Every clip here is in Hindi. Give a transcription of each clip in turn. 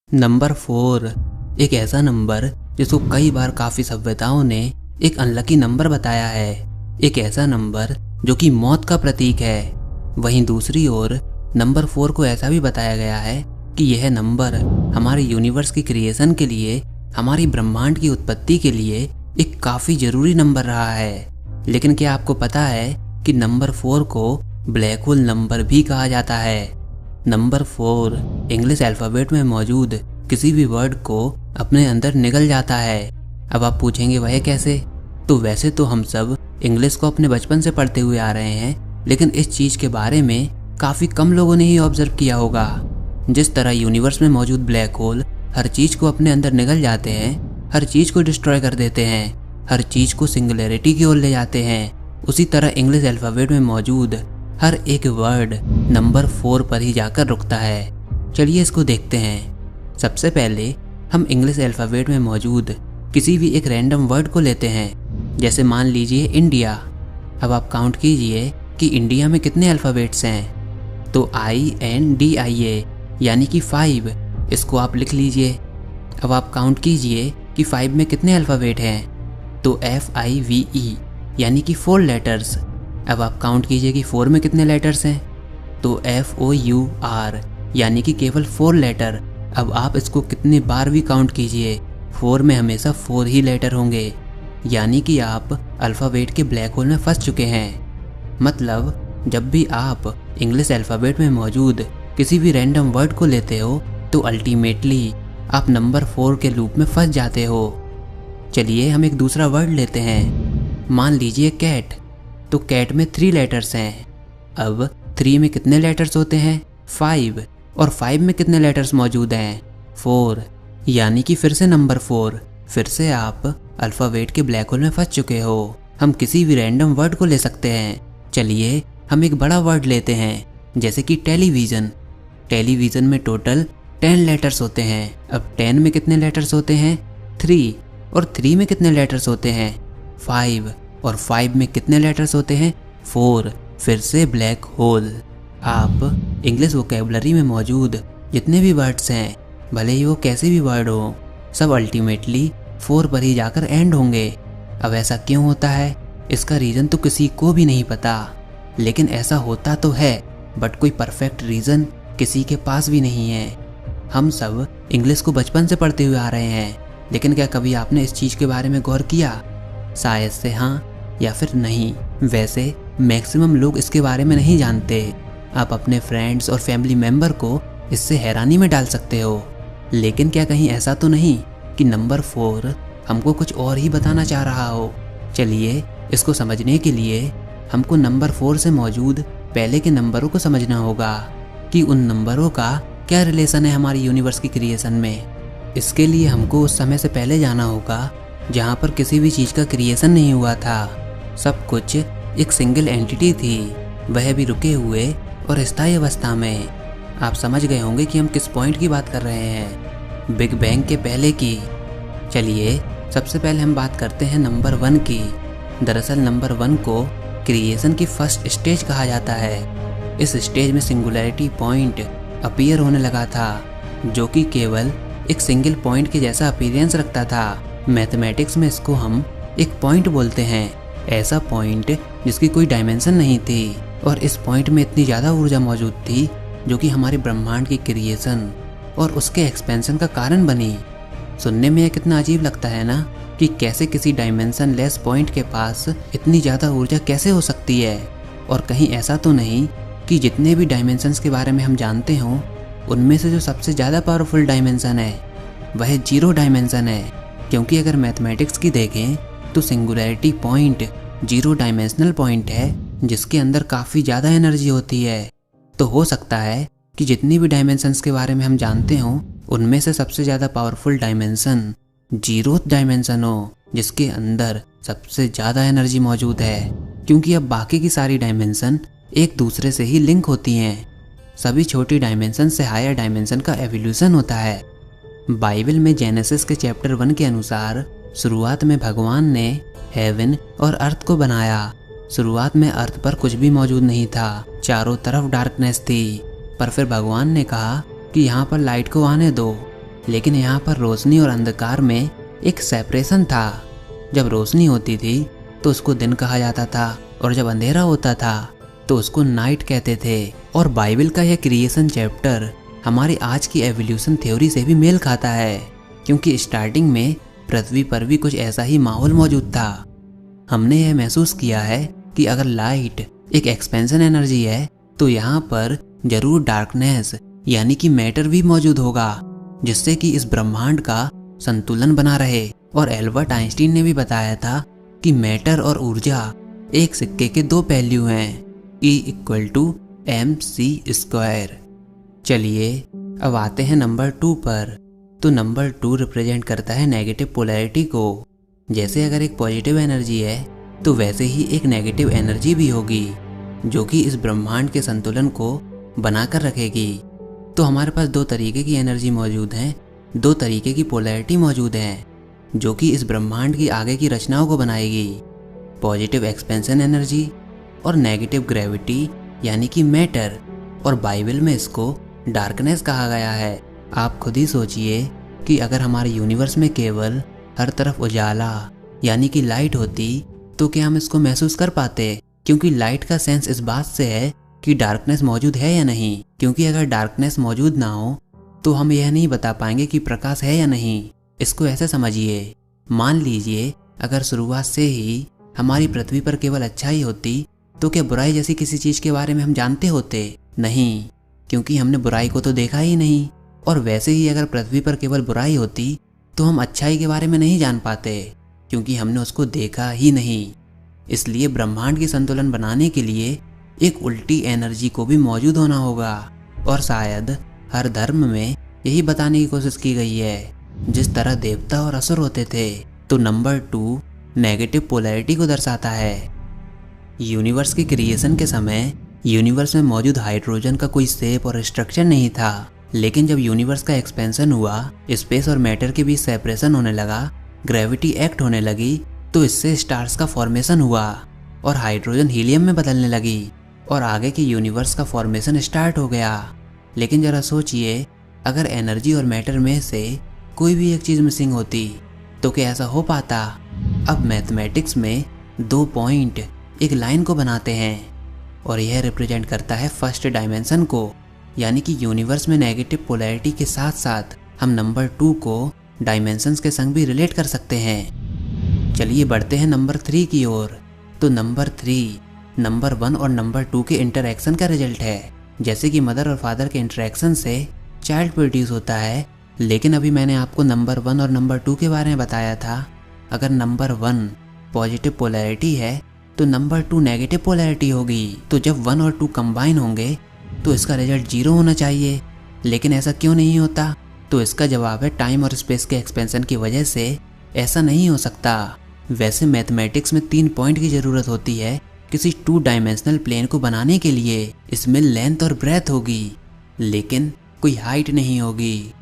नंबर 4 एक ऐसा नंबर जिसको कई बार काफ़ी सभ्यताओं ने एक अनलकी नंबर बताया है। एक ऐसा नंबर जो कि मौत का प्रतीक है। वहीं दूसरी ओर नंबर 4 को ऐसा भी बताया गया है कि यह नंबर हमारे यूनिवर्स की क्रिएशन के लिए, हमारी ब्रह्मांड की उत्पत्ति के लिए एक काफ़ी ज़रूरी नंबर रहा है। लेकिन क्या आपको पता है कि नंबर 4 को ब्लैक होल नंबर भी कहा जाता है। नंबर 4 इंग्लिश अल्फ़ाबेट में मौजूद किसी भी वर्ड को अपने अंदर निगल जाता है। अब आप पूछेंगे वह कैसे? तो वैसे तो हम सब इंग्लिश को अपने बचपन से पढ़ते हुए आ रहे हैं, लेकिन इस चीज़ के बारे में काफ़ी कम लोगों ने ही ऑब्जर्व किया होगा। जिस तरह यूनिवर्स में मौजूद ब्लैक होल हर चीज़ को अपने अंदर निगल जाते हैं, हर चीज़ को डिस्ट्रॉय कर देते हैं, हर चीज़ को सिंगुलैरिटी की ओर ले जाते हैं, उसी तरह इंग्लिश अल्फ़ाबेट में मौजूद हर एक वर्ड नंबर 4 पर ही जाकर रुकता है। चलिए इसको देखते हैं। सबसे पहले हम इंग्लिश अल्फ़ाबेट में मौजूद किसी भी एक रैंडम वर्ड को लेते हैं। जैसे मान लीजिए इंडिया। अब आप काउंट कीजिए कि इंडिया में कितने अल्फ़ाबेट्स हैं। तो INDIA यानी कि 5, इसको आप लिख लीजिए। अब आप काउंट कीजिए कि 5 में कितने अल्फ़ाबेट हैं। तो FIVE यानी कि 4 लेटर्स। अब आप काउंट कीजिए कि 4 में कितने लेटर्स हैं। तो FOUR यानी कि केवल 4 लेटर। अब आप इसको कितने बार भी काउंट कीजिए, 4 में हमेशा 4 ही लेटर होंगे। यानी कि आप अल्फ़ाबेट के ब्लैक होल में फंस चुके हैं। मतलब जब भी आप इंग्लिश अल्फ़ाबेट में मौजूद किसी भी रैंडम वर्ड को लेते हो तो अल्टीमेटली आप नंबर 4 के लूप में फंस जाते हो। चलिए हम एक दूसरा वर्ड लेते हैं। मान लीजिए कैट। तो कैट में 3 लेटर्स हैं। अब 3 में कितने लेटर्स होते हैं? 5। और 5 में कितने लेटर्स मौजूद हैं? 4। यानी कि फिर से नंबर 4। फिर से आप अल्फ़ाबेट के ब्लैक होल में फंस चुके हो। हम किसी भी रैंडम वर्ड को ले सकते हैं। चलिए हम एक बड़ा वर्ड लेते हैं, जैसे कि टेलीविज़न। टेलीविज़न में टोटल 10 लेटर्स होते हैं। अब 10 में कितने लेटर्स होते हैं? 3। और 3 में कितने लेटर्स होते हैं? 5। और 5 में कितने लेटर्स होते हैं? 4। फिर से ब्लैक होल। आप इंग्लिश वोकैबुलरी में मौजूद जितने भी वर्ड्स हैं, भले ही वो कैसे भी वर्ड हो, सब अल्टीमेटली 4 पर ही जाकर एंड होंगे। अब ऐसा क्यों होता है? इसका रीज़न तो किसी को भी नहीं पता। लेकिन ऐसा होता तो है, बट कोई परफेक्ट रीज़न किसी के पास भी नहीं है। हम सब इंग्लिश को बचपन से पढ़ते हुए आ रहे हैं, लेकिन क्या कभी आपने इस चीज़ के बारे में गौर किया? शायद से हाँ या फिर नहीं। वैसे मैक्सिमम लोग इसके बारे में नहीं जानते। आप अपने फ्रेंड्स और फैमिली मेम्बर को इससे हैरानी में डाल सकते हो। लेकिन क्या कहीं ऐसा तो नहीं कि नंबर 4 हमको कुछ और ही बताना चाह रहा हो? चलिए इसको समझने के लिए हमको नंबर 4 से मौजूद पहले के नंबरों को समझना होगा कि उन नंबरों का क्या रिलेशन है हमारी यूनिवर्स की क्रिएशन में। इसके लिए हमको उस समय से पहले जाना होगा जहाँ पर किसी भी चीज़ का क्रिएशन नहीं हुआ था। सब कुछ एक सिंगल एंटिटी थी, वह भी रुके हुए और स्थायी अवस्था में। आप समझ गए होंगे कि हम किस पॉइंट की बात कर रहे हैं, बिग बैंग के पहले की। चलिए सबसे पहले हम बात करते हैं नंबर 1 की। दरअसल नंबर 1 को क्रिएशन की फर्स्ट स्टेज कहा जाता है। इस स्टेज में सिंगुलैरिटी पॉइंट अपीयर होने लगा था, जो कि केवल एक सिंगल पॉइंट के जैसा अपीयरेंस रखता था। मैथमेटिक्स में इसको हम एक पॉइंट बोलते हैं, ऐसा पॉइंट जिसकी कोई डायमेंशन नहीं थी। और इस पॉइंट में इतनी ज़्यादा ऊर्जा मौजूद थी जो कि हमारे ब्रह्मांड की क्रिएशन और उसके एक्सपेंशन का कारण बनी। सुनने में यह कितना अजीब लगता है ना, कि कैसे किसी डायमेंशन लेस पॉइंट के पास इतनी ज़्यादा ऊर्जा कैसे हो सकती है। और कहीं ऐसा तो नहीं कि जितने भी डायमेंशंस के बारे में हम जानते हों, उनमें से जो सबसे ज़्यादा पावरफुल डायमेंशन है वह 0 डायमेंशन है। क्योंकि अगर मैथमेटिक्स की देखें तो सिंगुलैरिटी पॉइंट 0 डायमेंशनल पॉइंट है, जिसके अंदर काफ़ी ज़्यादा एनर्जी होती है। तो हो सकता है कि जितनी भी डायमेंशंस के बारे में हम जानते हों, उनमें से सबसे ज़्यादा पावरफुल डायमेंशन 0th डायमेंशन हो, जिसके अंदर सबसे ज़्यादा एनर्जी मौजूद है। क्योंकि अब बाकी की सारी डायमेंशन एक दूसरे से ही लिंक होती हैं। सभी छोटी डायमेंशन से हायर डायमेंशन का एवोल्यूशन होता है। बाइबल में जेनेसिस के चैप्टर 1 के अनुसार शुरुआत में भगवान ने हेवन और अर्थ को बनाया। शुरुआत में अर्थ पर कुछ भी मौजूद नहीं था, चारों तरफ डार्कनेस थी। पर फिर भगवान ने कहा कि यहाँ पर लाइट को आने दो। लेकिन यहाँ पर रोशनी और अंधकार में एक सेपरेशन था। जब रोशनी होती थी तो उसको दिन कहा जाता था और जब अंधेरा होता था तो उसको नाइट कहते थे। और बाइबल का यह क्रिएशन चैप्टर हमारी आज की एवोल्यूशन थ्योरी से भी मेल खाता है, क्योंकि स्टार्टिंग में पृथ्वी पर भी कुछ ऐसा ही माहौल मौजूद था। हमने यह महसूस किया है कि अगर लाइट एक एक्सपेंशन एनर्जी है तो यहाँ पर जरूर डार्कनेस यानी कि मैटर भी मौजूद होगा, जिससे कि इस ब्रह्मांड का संतुलन बना रहे। और एल्बर्ट आइंस्टीन ने भी बताया था कि मैटर और ऊर्जा एक सिक्के के दो पहलू हैं, E=mc²। चलिए अब आते हैं नंबर 2 पर। तो नंबर 2 रिप्रेजेंट करता है नेगेटिव पोलैरिटी को। जैसे अगर एक पॉजिटिव एनर्जी है तो वैसे ही एक नेगेटिव एनर्जी भी होगी, जो कि इस ब्रह्मांड के संतुलन को बनाकर रखेगी। तो हमारे पास दो तरीके की एनर्जी मौजूद हैं, दो तरीके की पोलैरिटी मौजूद हैं, जो कि इस ब्रह्मांड की आगे की रचनाओं को बनाएगी। पॉजिटिव एक्सपेंशन एनर्जी और नेगेटिव ग्रेविटी यानी कि मैटर, और बाइबल में इसको डार्कनेस कहा गया है। आप खुद ही सोचिए कि अगर हमारे यूनिवर्स में केवल हर तरफ उजाला यानी कि लाइट होती तो क्या हम इसको महसूस कर पाते? क्योंकि लाइट का सेंस इस बात से है कि डार्कनेस मौजूद है या नहीं। क्योंकि अगर डार्कनेस मौजूद ना हो तो हम यह नहीं बता पाएंगे कि प्रकाश है या नहीं। इसको ऐसे समझिए, मान लीजिए अगर शुरुआत से ही हमारी पृथ्वी पर केवल अच्छाई होती तो क्या बुराई जैसी किसी चीज के बारे में हम जानते होते? नहीं, क्योंकि हमने बुराई को तो देखा ही नहीं। और वैसे ही अगर पृथ्वी पर केवल बुराई होती तो हम अच्छाई के बारे में नहीं जान पाते, क्योंकि हमने उसको देखा ही नहीं। इसलिए ब्रह्मांड की संतुलन बनाने के लिए एक उल्टी एनर्जी को भी मौजूद होना होगा। और शायद हर धर्म में यही बताने की कोशिश की गई है, जिस तरह देवता और असुर होते थे। तो नंबर 2 नेगेटिव पोलैरिटी को दर्शाता है। यूनिवर्स के क्रिएशन के समय यूनिवर्स में मौजूद हाइड्रोजन का कोई शेप और स्ट्रक्चर नहीं था, लेकिन जब यूनिवर्स का एक्सपेंशन हुआ, स्पेस और मैटर के बीच सेपरेशन होने लगा, ग्रेविटी एक्ट होने लगी, तो इससे स्टार्स का फॉर्मेशन हुआ और हाइड्रोजन हीलियम में बदलने लगी और आगे के यूनिवर्स का फॉर्मेशन स्टार्ट हो गया। लेकिन जरा सोचिए, अगर एनर्जी और मैटर में से कोई भी एक चीज़ मिसिंग होती तो क्या ऐसा हो पाता? अब मैथमेटिक्स में 2 पॉइंट एक लाइन को बनाते हैं और यह रिप्रेजेंट करता है फर्स्ट डायमेंशन को, यानी कि यूनिवर्स में नेगेटिव पोलैरिटी के साथ साथ हम नंबर 2 को डायमेंशंस के संग भी रिलेट कर सकते हैं। चलिए बढ़ते हैं नंबर 3 की ओर। तो नंबर 3 नंबर 1 और नंबर 2 के इंटरैक्शन का रिजल्ट है। जैसे कि मदर और फादर के इंटरैक्शन से चाइल्ड प्रोड्यूस होता है, लेकिन अभी मैंने आपको नंबर 1 और नंबर 2 के बारे में बताया था। अगर नंबर 1 पॉजिटिव पोलैरिटी है तो नंबर 2 नेगेटिव पोलैरिटी होगी। तो जब 1 और 2 कंबाइन होंगे तो इसका रिजल्ट 0 होना चाहिए, लेकिन ऐसा क्यों नहीं होता? तो इसका जवाब है टाइम और स्पेस के एक्सपेंशन की वजह से ऐसा नहीं हो सकता। वैसे मैथमेटिक्स में 3 पॉइंट की ज़रूरत होती है किसी 2 डायमेंशनल प्लेन को बनाने के लिए। इसमें लेंथ और ब्रेथ होगी, लेकिन कोई हाइट नहीं होगी।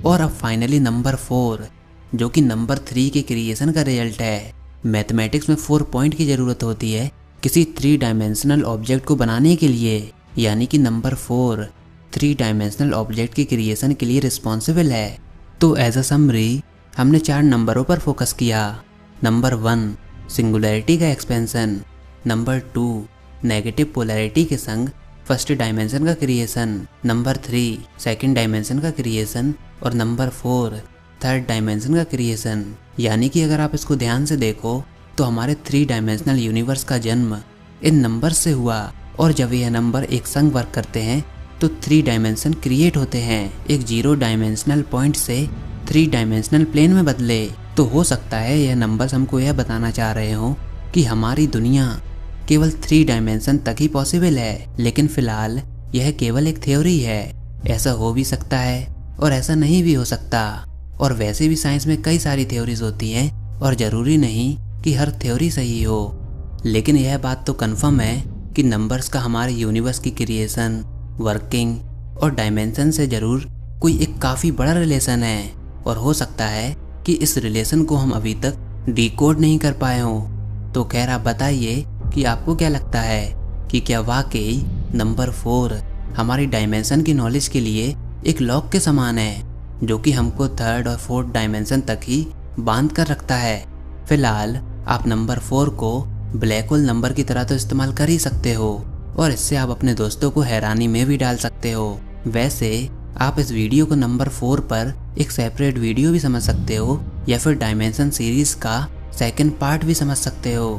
और अब फाइनली नंबर 4, जो कि नंबर 3 के क्रिएशन का रिजल्ट है। मैथमेटिक्स में 4 पॉइंट की ज़रूरत होती है किसी 3 डायमेंशनल ऑब्जेक्ट को बनाने के लिए, यानी कि नंबर 4 3 डायमेंशनल ऑब्जेक्ट की क्रिएशन के लिए रिस्पॉन्सिबल है। तो एज अ समरी हमने 4 नंबरों पर फोकस किया। नंबर 1 सिंगुलैरिटी का एक्सपेंशन, नंबर 2 नेगेटिव पोलैरिटी के संग फर्स्ट डायमेंशन का क्रिएशन, नंबर 3 सेकंड डायमेंशन का क्रिएशन और नंबर 4 थर्ड डायमेंशन का क्रिएशन। यानी कि अगर आप इसको ध्यान से देखो तो हमारे 3 डायमेंशनल यूनिवर्स का जन्म इन नंबर से हुआ, और जब यह नंबर एक संग वर्क करते हैं तो 3 डायमेंशन क्रिएट होते हैं। एक 0 डायमेंशनल पॉइंट से 3 डायमेंशनल प्लेन में बदले। तो हो सकता है यह नंबर्स हमको यह बताना चाह रहे हो कि हमारी दुनिया केवल 3 डायमेंशन तक ही पॉसिबल है, लेकिन फिलहाल यह केवल एक थ्योरी है। ऐसा हो भी सकता है और ऐसा नहीं भी हो सकता। और वैसे भी साइंस में कई सारी थ्योरीज होती हैं और ज़रूरी नहीं कि हर थ्योरी सही हो। लेकिन यह बात तो कन्फर्म है कि नंबर्स का हमारे यूनिवर्स की क्रिएशन, वर्किंग और डायमेंशन से ज़रूर कोई एक काफ़ी बड़ा रिलेशन है, और हो सकता है कि इस रिलेशन को हम अभी तक डिकोड नहीं कर पाए हों। तो खैर आप बताइए कि आपको क्या लगता है कि क्या वाकई नंबर 4 हमारी डायमेंशन की नॉलेज के लिए एक लॉक के समान है? जो कि हमको थर्ड और फोर्थ डायमेंशन तक ही बांध कर रखता है। फिलहाल आप नंबर 4 को ब्लैक होल नंबर की तरह तो इस्तेमाल कर ही सकते हो और इससे आप अपने दोस्तों को हैरानी में भी डाल सकते हो। वैसे आप इस वीडियो को नंबर 4 पर एक सेपरेट वीडियो भी समझ सकते हो या फिर डायमेंशन सीरीज का सेकंड पार्ट भी समझ सकते हो।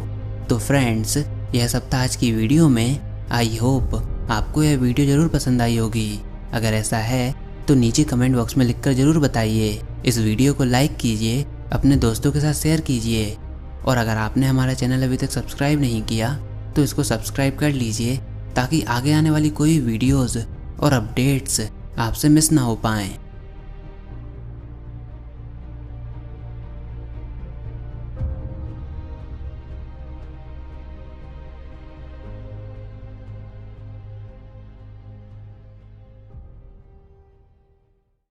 तो फ्रेंड्स, यह सब था आज की वीडियो में। आई होप आपको यह वीडियो ज़रूर पसंद आई होगी। अगर ऐसा है तो नीचे कमेंट बॉक्स में लिखकर ज़रूर बताइए। इस वीडियो को लाइक कीजिए, अपने दोस्तों के साथ शेयर कीजिए और अगर आपने हमारा चैनल अभी तक सब्सक्राइब नहीं किया तो इसको सब्सक्राइब कर लीजिए ताकि आगे आने वाली कोई वीडियोज़ और अपडेट्स आपसे मिस ना हो पाएँ।